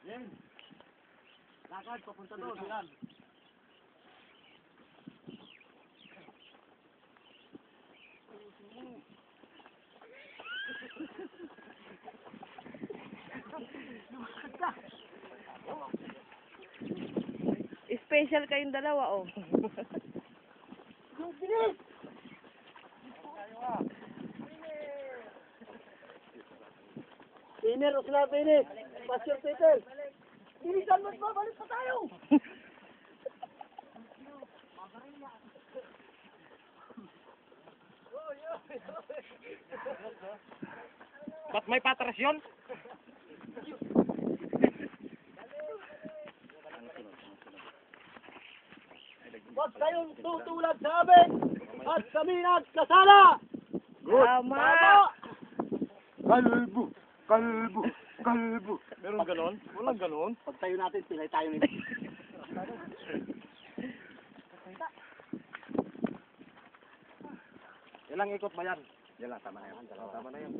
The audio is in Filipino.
Lakad, papunta doon. Yan. Special kayong dalawa, oh. Bilis! Pinir, o sila pinir. Pastor Peter. Bilisan mo, balik pa tayo. Ba't may patras yun? Huwag kayong tutulad sa amin at kami nagkasala. Tama! Kalbo, kalbo, kalbo. Meron ganon? Walang ganon. Pag tayo natin, pilay tayo nito. Ilang ikot ba yan? Yan lang, tama na yan. Tama na yan.